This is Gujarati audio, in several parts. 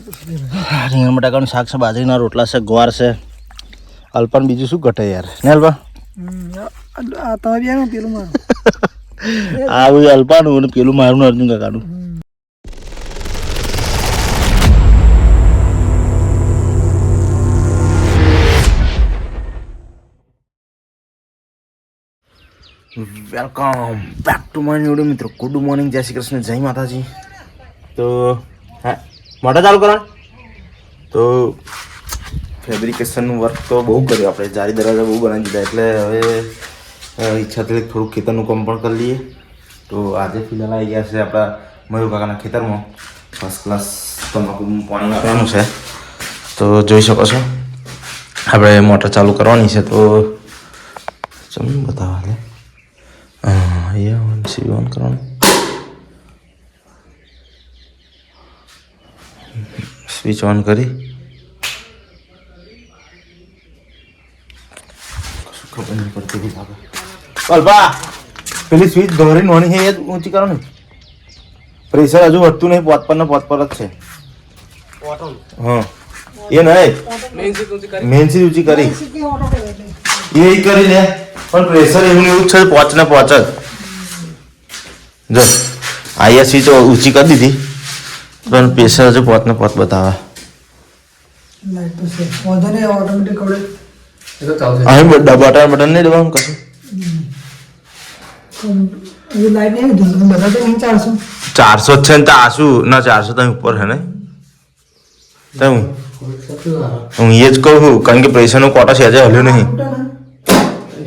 રીંગણ બટાકાનું શાક છે, બાજરીના રોટલા છે, ગવાર છે, અલ્પાન બીજું શું ઘટે યાર ને અલ્પા? પેલું મારું આ બધું અલ્પાનું અને પેલું મારું અર્જુન કાકાનું. Welcome back to my video મિત્રો. ગુડ મોર્નિંગ, જય શ્રી કૃષ્ણ, જય માતાજી. તો હા, મોટા ચાલુ કરવા. તો ફેબ્રિકેશનનું વર્ક તો બહુ કર્યું આપણે, જારી દરવાજા બહુ બનાવી દીધા, એટલે હવે ઈચ્છા થઈ થોડુંક ખેતરનું કામ પણ કરી લઈએ. તો આજે ફિલહાલ આવી ગયા છે આપણા મયુર કાકાના ખેતરમાં. ફર્સ્ટ ક્લાસ તમાકુનું પાણી નાખવાનું છે. તો જોઈ શકો છો આપણે મોટર ચાલુ કરવાની છે. તો ચમ બતાવવા દે. અહીંયા સીવી ઓન કરવાનું, સ્વિચ ઓન કરી કશું ખબર નહીં પડતી લાગે. અલ્પા પેલી સ્વિચ ગવરી નોની છે એ ઊંચી કરો ને. પ્રેશર હજુ વધતું નહીં, પોત પર ને પોત પર જ છે. હા એ નહીં, મેન સ્વિચ ઊંચી કરી એ કરી લે, પણ પ્રેશર એવું ને એવું જ છે, પોચ ને પોચ જ. જો અહીંયા સ્વિચ ઊંચી કરી દીધી, પણ પ્રેશર હજુ પોત ને પોત બતાવે. અહીં બટન નહીં દેવાનું કશું. 400 જ છે ને, તો આ શું ના 400 તો ઉપર છે ને. હું એ જ કહું છું, કારણ કે પ્રેશરનો કોટા છે હજુ હલ્યો નહીં.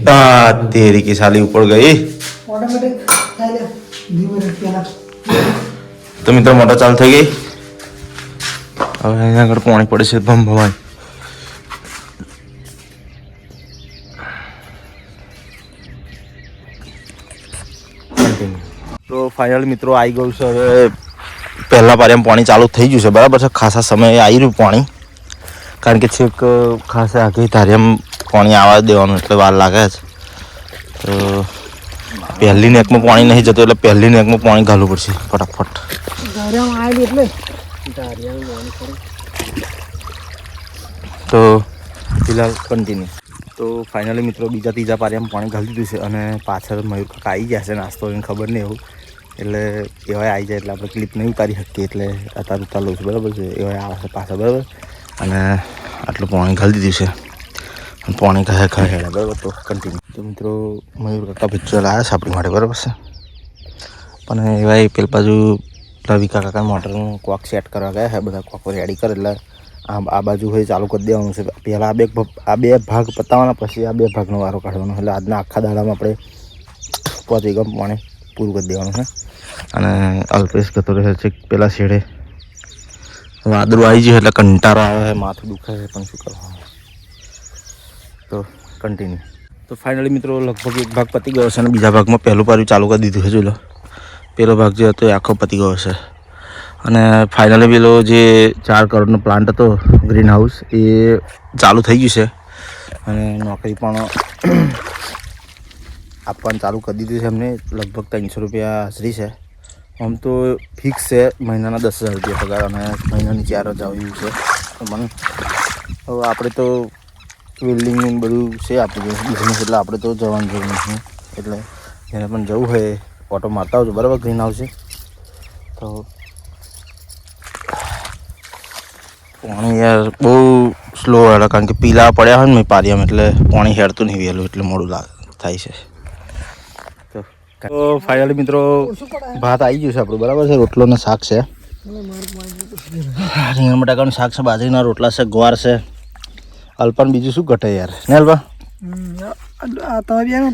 હા તેરી की साली ઉપર ગઈ. તો મિત્રો મોટર ચાલુ થઈ ગઈ. હવે અહીંયા આગળ પાણી પડે છે ભમ ભમાય. તો ફાઇનલ મિત્રો આવી ગયું છે. હવે પહેલા પારિયામાં પાણી ચાલુ થઈ ગયું છે, બરાબર છે. ખાસા સમયે આવી રહ્યું પાણી, કારણ કે છેક ખાસા આગળ ધારિયામાં પાણી આવવા દેવાનું, એટલે વાર લાગે છે. તો પહેલી નેકમાં પાણી નહીં જતું, એટલે પહેલી નેકમાં પાણી ઘાલવું પડશે ફટાફટ. તો ફિલહાલ કન્ટિન્યુ. તો ફાઇનલી મિત્રો બીજા ત્રીજા પારિયામાં પાણી ઘાલી દીધું છે, અને પાછળ મયુર કાકા આવી ગયા છે. નાસ્તો એને ખબર નહીં એવું, એટલે એવાય આવી જાય એટલે આપણે ક્લિપ નહીં ઉતારી શકીએ, એટલે અત્યારે ઉતારલું છે, બરાબર છે. એવાય આવે છે પાછળ, બરાબર. અને આટલું પાણી ઘાલી દીધું છે, પાણી ખાય હેડા, બરાબર. તો કન્ટિન્યુ. તો મિત્રો મયુર કાકા પિક્ચર આવ્યા છે આપણી માટે, બરાબર છે. પણ એવાય પેલી બાજુ રવિ કાકા મોટરનું કોક સેટ કરવા ગયા છે, બધા કોક રેડી કરે, એટલે આ બાજુ હોય ચાલુ કરી દેવાનું છે. પહેલાં આ બે ભાગ પતાવવાના, પછી આ બે ભાગનો વારો કાઢવાનો. એટલે આજના આખા દાડામાં આપણે 5 વીઘા પાણી પૂરું કરી દેવાનું છે. અને અલ્પેશ જતો રહે છે પેલા શેડે. વાદળું આવી ગયું એટલે કંટાળો આવે છે, માથું દુખે છે, પણ શું કરવાનું. તો કન્ટિન્યુ. તો ફાઇનલી મિત્રો લગભગ એક ભાગ પતી ગયો છે, અને બીજા ભાગમાં પહેલું પાર્યું ચાલુ કરી દીધું છે. જોઈ લો, પેલો ભાગ જે હતો એ આખો પતી ગયો છે. અને ફાઇનલી પેલો જે 4 કરોડનો પ્લાન્ટ હતો ગ્રીન હાઉસ, એ ચાલુ થઈ ગયું છે. અને નોકરી પણ આપવાનું ચાલુ કરી દીધું છે એમને. લગભગ 300 રૂપિયા હાજરી છે. આમ તો ફિક્સ છે મહિનાના 10,000 રૂપિયા પગાર, અને મહિનાની 4,000 એવું છે. પણ હવે આપણે તો વેલ્ડિંગ બધું છે આપણું બિઝનેસ, એટલે આપણે તો જવાનું જરૂર નથી. એટલે જેને પણ જવું હોય ઓટો મારતા આવજો, બરાબર. ગ્રીન હાઉસ છે. તો પાણી યાર બહુ સ્લો હેડે, કારણ કે પીલા પડ્યા હોય ને પારિયામાં, એટલે પાણી હેડતું નહીં વહેલું, એટલે મોડું થાય છે. તો ફાઇનલી મિત્રો ભાત આવી ગયું છે આપણું, બરાબર છે. રોટલો ને શાક છે, રીંગણ બટાકાનું શાક છે, બાજરીના રોટલા છે, ગવાર છે, અલ્પાન બીજું શું ઘટે યાર ને અલ્પા?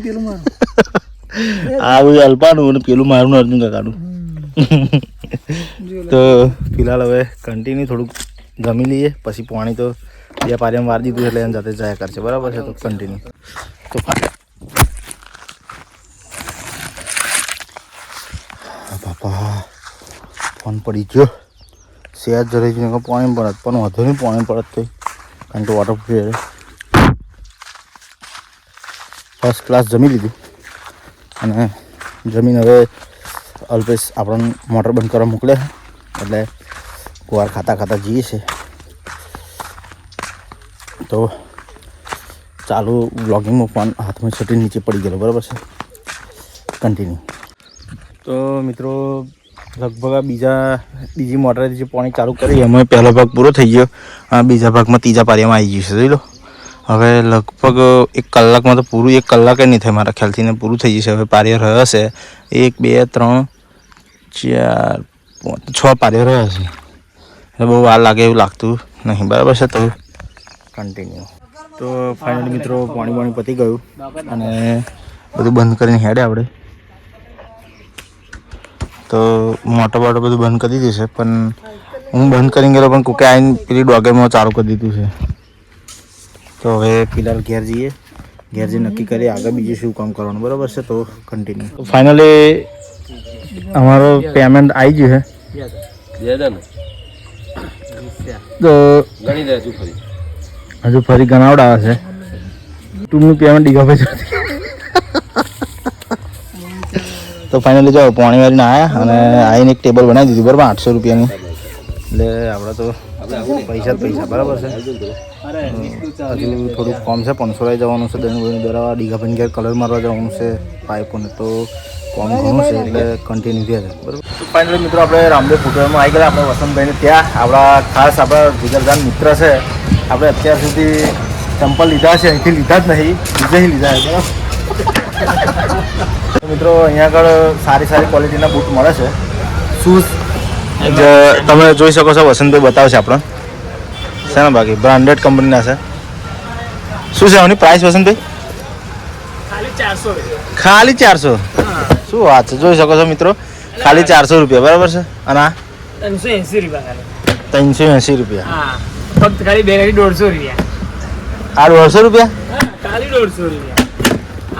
પેલું મારું આ બધું અલ્પાનું અને પેલું મારું અર્જુન કાકાનું. તો ફિલહાલ હવે કન્ટિન્યુ થોડુંક જમી લઈએ, પછી પાણી તો 2 પારિયામાં વાર દીધું, એટલે એને જાતે જાય કરશે, બરાબર છે. તો કન્ટિન્યુ. તો બાપા ફોન પડી ગયો સહેજ જરી પાણી પડત, પણ વધુ નહીં પાણી પડત કંઈ, કારણ કે વોટરપ્રૂફ. ફર્સ્ટ ક્લાસ જમી લીધું, અને જમીન હવે અલ્પેશ આપણને મોટર બંધ કરવા મોકલે, એટલે કુવાર ખાતા ખાતા જઈએ છે. તો ચાલુ વ્લોગિંગમાં ફોન હાથમાં છટી નીચે પડી ગયેલો, બરાબર છે. કન્ટિન્યુ. તો મિત્રો લગભગ બીજી મોટરેથી જે પાણી ચાલુ કરી એમાં પહેલો ભાગ પૂરો થઈ ગયો. બીજા ભાગમાં ત્રીજા પારિયામાં આવી ગયું છે. જોઈ લો. હવે લગભગ 1 કલાકમાં તો પૂરું 1 કલાકે નહીં થાય મારા ખ્યાલથી ને પૂરું થઈ જશે. હવે પારિયા રહ્યો હશે 1 2 3 4 5 6 પારિયા રહ્યો હશે. એટલે બહુ વાર લાગે એવું લાગતું નહીં, બરાબર છે. તો કન્ટિન્યુ. તો ફાઇનલી મિત્રો પાણી પતી ગયું અને બધું બંધ કરીને હેડે આપણે. તો મોટો બધું બંધ કરી દીધું છે, પણ હું બંધ કરી ગયેલો પણ કોકે આવીને પેલી ડોગેમાં ચાલુ કરી દીધું છે. તો હવે ફિલહાલ ઘેર જઈએ નક્કી કરીએ આગળ બીજું શું કામ કરવાનું, બરાબર છે. તો કન્ટિન્યુ. તો ફાઇનલી અમારો પેમેન્ટ આવી ગયું છે. તો હજુ ફરી ગણાવડાવે છે. ટૂંકનું પેમેન્ટ ડીગા પૈસા. તો ફાઇનલી જાઓ પાણી વાળીને આવ્યા અને આવીને એક ટેબલ બનાવી દીધું, બરાબર, 800 રૂપિયાની. એટલે આપણે તો પૈસા બરાબર છે. હજુ થોડુંક કોમ છે, 500 લઈ જવાનું છે. દહીં દરાવા ડીગાભાઈ ઘેર કલર મારવા જવાનું છે પાઇપોને. તો કોમ ઘણું છે એટલે કન્ટિન્યુ થયા છે, બરાબર. તો ફાઇનલી મિત્રો આપણે રામદેવ ફૂટવેરમાં આવી ગયા. આપણે વસંતભાઈને ત્યાં આપણા ખાસ આપણા જીગરદાર મિત્ર છે. આપણે અત્યાર સુધી ચંપલ લીધા છે, અહીંથી લીધા જ નહીં, બીજેથી લીધા છે, બરાબર. મિત્રો અહીંયા આગળ સારી ક્વોલિટીના બૂટ મળે છે. શૂઝ તમે જોઈ શકો છો. વસંતભાઈ બતાવશે આપણને છે ને. બાકી બ્રાન્ડેડ કંપનીના છે. શું છે આની પ્રાઇસ વસંતભાઈ? ખાલી 400. શું વાત છે, જોઈ શકો છો મિત્રો, ખાલી 400 રૂપિયા, બરાબર છે. અને આ 380 રૂપિયા. ફક્ત ખાલી 150 રૂપિયા. આ 150 રૂપિયા ખાલી 150 રૂપિયા.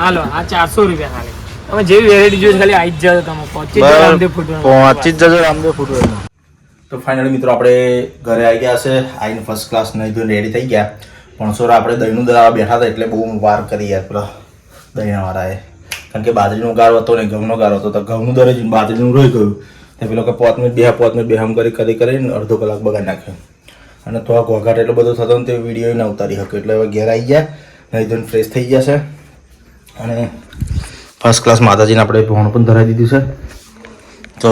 હાલો આ 400 રૂપિયા ખાલી. તમે જેવી વેરાયટી જોઈએ ખાલી આવી જ જાવ. તમે પહોંચી જજો રામદેવ ફૂટવેરમાં. તો ફાઇનલી મિત્રો આપણે ઘરે આવી ગયા છે. આવીને ફર્સ્ટ ક્લાસ નહીં ધોઈને રેડી થઈ ગયા. પણ સોરા આપણે દહીંનું દળાવા બેઠા હતા એટલે બહુ વાર કરી યાર પેલા દહીંવાળાએ. કારણ કે બાજરીનો ગારો હતો ને ઘઉંનો ગારો હતો. તો ઘઉંનું દરે જઈને બાજરીનું રહી ગયું. તો પેલો કે 5 મિનિટ બેહમ કરીને અડધો કલાક બગાડી નાખ્યો. અને થોડા ઘોઘાટ એટલો બધો થતો ને તે વિડીયો ના ઉતારી શક્યો. એટલે હવે ઘેર આવી ગયા, નહીં ધોઈને ફ્રેશ થઈ ગયા છે. અને ફર્સ્ટ ક્લાસ માતાજીને આપણે ભોણ પણ ધરાવી દીધું છે. તો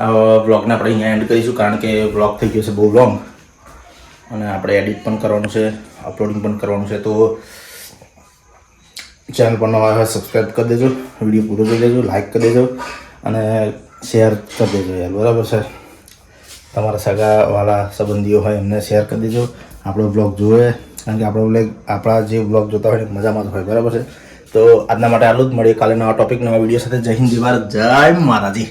આ વ્લોગને આપણે અહીંયા એન્ડ કરીશું, કારણ કે વ્લોગ થઈ ગયો છે બહુ લોંગ અને આપણે એડિટ પણ કરવાનું છે, અપલોડિંગ પણ કરવાનું છે. તો ચેનલ પર નવા હોય સબસ્ક્રાઈબ કરી દેજો, વિડીયો પૂરો જોઈ લેજો, લાઈક કરી દેજો અને શેર કરી દેજો યાર, બરાબર છે. તમારા સગાવાળા સંબંધીઓ હોય એમને શેર કરી દેજો. આપણો બ્લોગ જોવે, કારણ કે આપણા જે બ્લોગ જોતા હોય મજામાં જ હોય, બરાબર છે. તો આજના માટે આટલું જ. મળીએ કાલે નવા ટોપિક નવા વિડીયો સાથે. જય હિન્દ, જય ભારત, જય માતાજી.